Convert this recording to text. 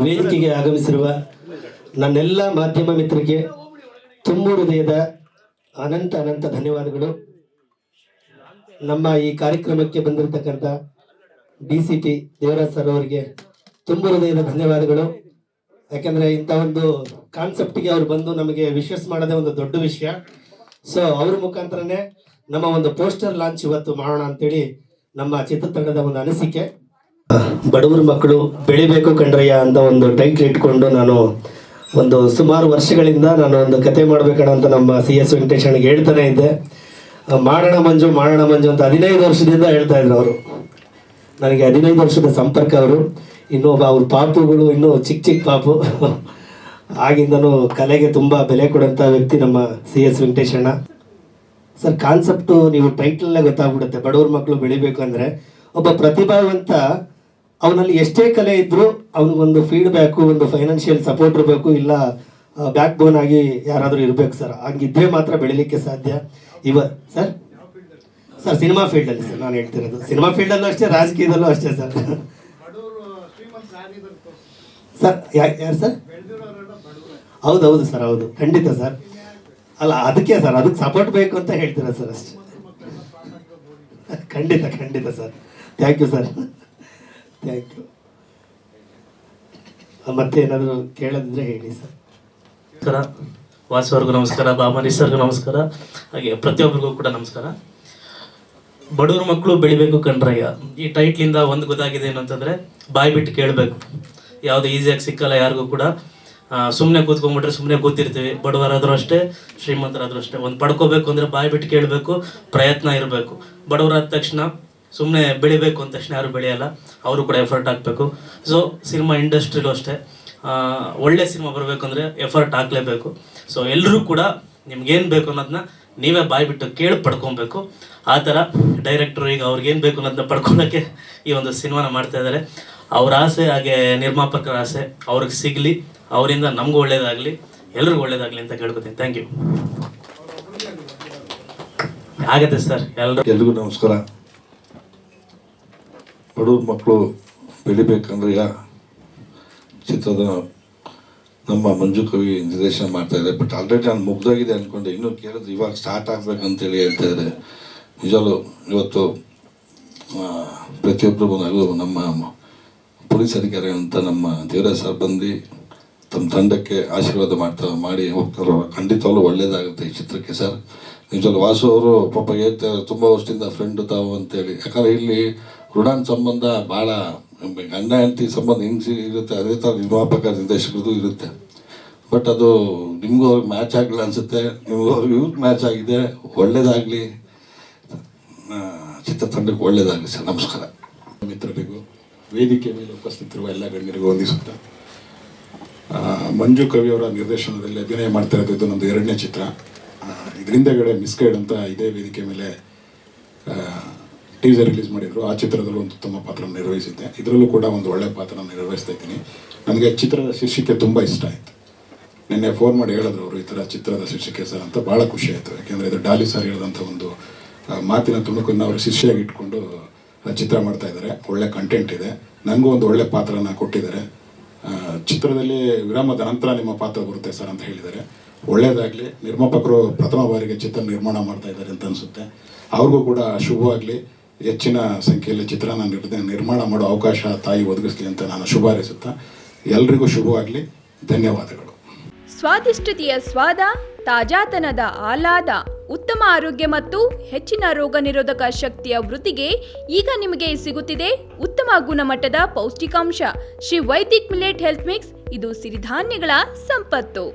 ವೇದಿಕೆಗೆ ಆಗಮಿಸಿರುವ ನನ್ನೆಲ್ಲ ಮಾಧ್ಯಮ ಮಿತ್ರರಿಗೆ ತುಂಬ ಹೃದಯದ ಅನಂತ ಅನಂತ ಧನ್ಯವಾದಗಳು. ನಮ್ಮ ಈ ಕಾರ್ಯಕ್ರಮಕ್ಕೆ ಬಂದಿರತಕ್ಕಂಥ DCP ದೇವರಾಜ್ ಸರ್ ಅವರಿಗೆ ತುಂಬ ಹೃದಯದ ಧನ್ಯವಾದಗಳು. ಯಾಕಂದ್ರೆ ಇಂಥ ಒಂದು ಕಾನ್ಸೆಪ್ಟ್ಗೆ ಅವ್ರು ಬಂದು ನಮಗೆ ವಿಶ್ವಾಸ ಮಾಡೋದೇ ಒಂದು ದೊಡ್ಡ ವಿಷಯ. ಸೊ ಅವ್ರ ಮುಖಾಂತರನೇ ನಮ್ಮ ಒಂದು ಪೋಸ್ಟರ್ ಲಾಂಚ್ ಇವತ್ತು ಮಾಡೋಣ ಅಂತೇಳಿ ನಮ್ಮ ಚಿತ್ರತಂಡದ ಒಂದು ಅನಿಸಿಕೆ. ಬಡವರ ಮಕ್ಕಳು ಬೆಳಿಬೇಕು ಕಣ್ರಯ್ಯ ಅಂತ ಒಂದು ಟೈಟ್ಲ್ ಇಟ್ಕೊಂಡು ನಾನು ಒಂದು ಸುಮಾರು ವರ್ಷಗಳಿಂದ ನಾನು ಒಂದು ಕತೆ ಮಾಡ್ಬೇಕಣ ಅಂತ ನಮ್ಮ CS ವೆಂಕಟೇಶನಿಗೆ ಹೇಳ್ತಾನೆ ಇದ್ದೆ. ಮಾಡೋಣ ಮಂಜು ಅಂತ 15 ವರ್ಷದಿಂದ ಹೇಳ್ತಾ ಇದ್ರು ಅವರು. ನನಗೆ 15 ವರ್ಷದ ಸಂಪರ್ಕ ಅವರು. ಇನ್ನೊಬ್ಬ ಅವ್ರ ಪಾಪುಗಳು ಇನ್ನೂ ಚಿಕ್ಕ ಪಾಪು. ಆಗಿಂದನೂ ಕಲೆಗೆ ತುಂಬ ಬೆಲೆ ಕೊಡೋಂಥ ವ್ಯಕ್ತಿ ನಮ್ಮ CS ವೆಂಕಟೇಶಣ್ಣ ಸರ್. ಕಾನ್ಸೆಪ್ಟು ನೀವು ಟೈಟಲ್ನೇ ಗೊತ್ತಾಗ್ಬಿಡುತ್ತೆ. ಬಡವ್ರ ಮಕ್ಕಳು ಬೆಳಿಬೇಕು ಅಂದರೆ ಒಬ್ಬ ಪ್ರತಿಭಾವಂತ ಅವನಲ್ಲಿ ಎಷ್ಟೇ ಕಲೆ ಇದ್ದರೂ ಅವನಿಗೊಂದು ಫೀಡ್ಬ್ಯಾಕು, ಒಂದು ಫೈನಾನ್ಷಿಯಲ್ ಸಪೋರ್ಟ್ ಇರಬೇಕು, ಇಲ್ಲ ಬ್ಯಾಕ್ ಬೋನ್ ಆಗಿ ಯಾರಾದರೂ ಇರಬೇಕು ಸರ್. ಹಂಗಿದ್ರೆ ಮಾತ್ರ ಬೆಳಿಲಿಕ್ಕೆ ಸಾಧ್ಯ. ಸರ್ ಸಿನಿಮಾ ಫೀಲ್ಡಲ್ಲಿ ಸರ್ ನಾನು ಹೇಳ್ತಿರೋದು. ಸಿನಿಮಾ ಫೀಲ್ಡಲ್ಲೂ ಅಷ್ಟೇ, ರಾಜಕೀಯದಲ್ಲೂ ಅಷ್ಟೇ ಸರ್. ಸರ್ ಯಾರು ಸರ್? ಹೌದು ಸರ್, ಹೌದು ಖಂಡಿತ ಸರ್. ಅಲ್ಲ ಅದಕ್ಕೆ ಸರ್, ಅದಕ್ಕೆ ಸಪೋರ್ಟ್ ಬೇಕು ಅಂತ ಹೇಳ್ತೀರಾ ಸರ್ ಅಷ್ಟೇ. ಖಂಡಿತ sir. Thank you sir, thank you. ಮತ್ತೆ ಏನಾದರೂ ಕೇಳೋದಿದ್ರೆ ಹೇಳಿ ಸರ್. ನಮಸ್ಕಾರ ವಾಸವ್ರಿಗೂ ನಮಸ್ಕಾರ, ಬಾಮನಿ ಸರ್ಗೂ ನಮಸ್ಕಾರ, ಹಾಗೆ ಪ್ರತಿಯೊಬ್ಬರಿಗೂ ಕೂಡ ನಮಸ್ಕಾರ. ಬಡವ್ರ ಮಕ್ಕಳು ಬೆಳಿಬೇಕು ಕಣ್ರಯ್ಯ, ಈ ಟೈಟ್ಲಿಂದ ಒಂದು ಗೊತ್ತಾಗಿದೆ ಏನು ಅಂತಂದರೆ ಬಾಯಿ ಬಿಟ್ಟು ಕೇಳಬೇಕು. ಯಾವುದು ಈಸಿಯಾಗಿ ಸಿಕ್ಕಲ್ಲ ಯಾರಿಗೂ ಕೂಡ. ಸುಮ್ಮನೆ ಕೂತ್ಕೊಂಡ್ಬಿಟ್ರೆ ಸುಮ್ಮನೆ ಕೂತಿರ್ತೀವಿ. ಬಡವರಾದರೂ ಅಷ್ಟೇ, ಶ್ರೀಮಂತರಾದರೂ ಅಷ್ಟೇ. ಒಂದು ಪಡ್ಕೋಬೇಕು ಅಂದರೆ ಬಾಯಿ ಬಿಟ್ಟು ಕೇಳಬೇಕು, ಪ್ರಯತ್ನ ಇರಬೇಕು. ಬಡವರಾದ ತಕ್ಷಣ ಸುಮ್ಮನೆ ಬೆಳಿಬೇಕು ಅಂದ ತಕ್ಷಣ ಯಾರು ಬೆಳೆಯಲ್ಲ, ಅವರು ಕೂಡ ಎಫರ್ಟ್ ಹಾಕಬೇಕು. ಸೊ ಸಿನಿಮಾ ಇಂಡಸ್ಟ್ರಿಲೂ ಅಷ್ಟೇ, ಒಳ್ಳೆ ಸಿನಿಮಾ ಬರಬೇಕು ಅಂದರೆ ಎಫರ್ಟ್ ಹಾಕಲೇಬೇಕು. ಸೊ ಎಲ್ಲರೂ ಕೂಡ ನಿಮ್ಗೇನು ಬೇಕು ಅನ್ನೋದನ್ನ ನೀವೇ ಬಾಯಿ ಬಿಟ್ಟು ಕೇಳಿ ಪಡ್ಕೊಬೇಕು. ಆ ಥರ ಡೈರೆಕ್ಟ್ರು ಈಗ ಅವ್ರಿಗೇನು ಬೇಕು ಅನ್ನೋದನ್ನ ಪಡ್ಕೊಳ್ಳೋಕ್ಕೆ ಈ ಒಂದು ಸಿನಿಮಾನ ಮಾಡ್ತಾ ಇದ್ದಾರೆ. ಅವ್ರ ಆಸೆ, ಹಾಗೆ ನಿರ್ಮಾಪಕರ ಆಸೆ ಅವ್ರಿಗೆ ಸಿಗಲಿ, ಅವರಿಂದ ನಮಗೂ ಒಳ್ಳೇದಾಗಲಿ, ಎಲ್ರಿಗೂ ಒಳ್ಳೇದಾಗಲಿ ಅಂತ ಕೇಳ್ಕೊತೀನಿ. Thank you. ಆಗತ್ತೆ ಸರ್. ಎಲ್ರಿಗೂ ನಮಸ್ಕಾರ. ಬಡವ್ರ ಮಕ್ಕಳು ಬೆಳಿಬೇಕಂದ್ರೆ ಚಿತ್ರದ ನಮ್ಮ ಮಂಜು ಕವಿ ನಿರ್ದೇಶನ ಮಾಡ್ತಾ ಇದ್ದಾರೆ. ಬಟ್ ಆಲ್ರೆಡಿ ನಾನು ಮುಗ್ದಾಗಿದೆ ಅಂದ್ಕೊಂಡೆ, ಇನ್ನೂ ಕೇಳಿದ್ರೆ ಇವಾಗ ಸ್ಟಾರ್ಟ್ ಆಗ್ಬೇಕಂತೇಳಿ ಹೇಳ್ತಾ ಇದ್ದಾರೆ. ನಿಜವೂ ಇವತ್ತು ಪ್ರತಿಯೊಬ್ಬರು ಬಂದಾಗಲೂ ನಮ್ಮ ಪೊಲೀಸ್ ಅಧಿಕಾರಿ ಅಂತ ನಮ್ಮ ದೇವರಾಜ್ ಸರ್ ಬಂದು ತಮ್ಮ ತಂಡಕ್ಕೆ ಆಶೀರ್ವಾದ ಮಾಡಿ ಹೋಗ್ತಾರೋ. ಖಂಡಿತವಾಗ್ಲೂ ಒಳ್ಳೇದಾಗುತ್ತೆ ಈ ಚಿತ್ರಕ್ಕೆ ಸರ್. ನಿಜವೂ ವಾಸು ಅವರು ಪಾಪ ಹೇಳ್ತಾರೆ ತುಂಬ ವರ್ಷದಿಂದ ಫ್ರೆಂಡು ತಾವು ಅಂತೇಳಿ. ಯಾಕಂದರೆ ಇಲ್ಲಿ ಋಣಾನ್ ಸಂಬಂಧ ಭಾಳ ಗಂಡ ಹೆಂಡತಿ ಸಂಬಂಧ ಹಿಂಗೆ ಇರುತ್ತೆ, ಅದೇ ಥರ ನಿರ್ಮಾಪಕ ನಿರ್ದೇಶಕರದ್ದು ಇರುತ್ತೆ. ಬಟ್ ಅದು ನಿಮಗೂ ಅವ್ರಿಗೆ ಮ್ಯಾಚ್ ಆಗಲಿಲ್ಲ ಅನಿಸುತ್ತೆ, ನಿಮಗೂ ಅವ್ರಿಗೆ ಇವ್ರಿಗೆ ಮ್ಯಾಚ್ ಆಗಿದೆ. ಒಳ್ಳೇದಾಗಲಿ, ಚಿತ್ರತಂಡಕ್ಕೆ ಒಳ್ಳೇದಾಗಲಿ ಸರ್. ನಮಸ್ಕಾರ. ಮಿತ್ರರಿಗೂ ವೇದಿಕೆ ಮೇಲೆ ಉಪಸ್ಥಿತಿರುವ ಎಲ್ಲ ಗಣ್ಯರಿಗೂ ವಂದಿಸುತ್ತಾ, ಮಂಜು ಕವಿಯವರ ನಿರ್ದೇಶನದಲ್ಲಿ ಅಭಿನಯ ಮಾಡ್ತಾ ಇರೋದು ಇದು ನಮ್ಮದು 2ನೇ ಚಿತ್ರ. ಇದರಿಂದಗಡೆ ಮಿಸ್ಗೈಡ್ ಅಂತ ಇದೇ ವೇದಿಕೆ ಮೇಲೆ ಟೀಸರ್ ರಿಲೀಸ್ ಮಾಡಿದ್ರು. ಆ ಚಿತ್ರದಲ್ಲೂ ಒಂದು ಉತ್ತಮ ಪಾತ್ರ ನಿರ್ವಹಿಸಿದ್ದೆ. ಇದರಲ್ಲೂ ಕೂಡ ಒಂದು ಒಳ್ಳೆಯ ಪಾತ್ರ ನಿರ್ವಹಿಸ್ತಾ ಇದ್ದೀನಿ. ನನಗೆ ಚಿತ್ರದ ಶೀರ್ಷಿಕೆ ತುಂಬ ಇಷ್ಟ ಆಯಿತು. ನಿನ್ನೆ ಫೋನ್ ಮಾಡಿ ಹೇಳಿದ್ರು ಅವರು, ಈ ಥರ ಚಿತ್ರದ ಶೀರ್ಷಿಕೆ ಸರ್ ಅಂತ. ಭಾಳ ಖುಷಿ ಆಯಿತು. ಯಾಕೆಂದರೆ ಇದು ಡಾಲಿ ಸರ್ ಹೇಳಿದಂಥ ಒಂದು ಮಾತಿನ ತುಣುಕನ್ನು ಅವರು ಶಿಷ್ಯಾಗಿ ಇಟ್ಕೊಂಡು ಚಿತ್ರ ಮಾಡ್ತಾ ಇದ್ದಾರೆ. ಒಳ್ಳೆ ಕಂಟೆಂಟ್ ಇದೆ. ನನಗೂ ಒಂದು ಒಳ್ಳೆ ಪಾತ್ರನ ಕೊಟ್ಟಿದ್ದಾರೆ. ಚಿತ್ರದಲ್ಲಿ ವಿರಾಮದ ನಂತರ ನಿಮ್ಮ ಪಾತ್ರ ಬರುತ್ತೆ ಸರ್ ಅಂತ ಹೇಳಿದ್ದಾರೆ. ಒಳ್ಳೆಯದಾಗಲಿ. ನಿರ್ಮಾಪಕರು ಪ್ರಥಮ ಬಾರಿಗೆ ಚಿತ್ರ ನಿರ್ಮಾಣ ಮಾಡ್ತಾ ಇದ್ದಾರೆ ಅಂತ ಅನಿಸುತ್ತೆ. ಅವ್ರಿಗೂ ಕೂಡ ಶುಭವಾಗಲಿ. ಹೆಚ್ಚಿನ ಸಂಖ್ಯೆಯಲ್ಲಿ ಚಿತ್ರನ ನಿರ್ಮಾಣ ಮಾಡೋ ಅವಕಾಶ ತಾಯಿ ಒದಗಿಸ್ಲಿ ಅಂತ ನಾನು ಶುಭ ಹಾರೈಸುತ್ತಾ ಎಲ್ರಿಗೂ ಶುಭವಾಗಲಿ. ಧನ್ಯವಾದಗಳು. ಸ್ವಾದಿಷ್ಟತೆಯ ಸ್ವಾದ, ತಾಜಾತನದ ಆಹ್ಲಾದ, ಉತ್ತಮ ಆರೋಗ್ಯ ಮತ್ತು ಹೆಚ್ಚಿನ ರೋಗ ನಿರೋಧಕ ಶಕ್ತಿಯ ವೃದ್ಧಿಗೆ ಈಗ ನಿಮಗೆ ಸಿಗುತ್ತಿದೆ ಉತ್ತಮ ಗುಣಮಟ್ಟದ ಪೌಷ್ಟಿಕಾಂಶ Shri Vaidik millet health mix. ಇದು ಸಿರಿಧಾನ್ಯಗಳ ಸಂಪತ್ತು.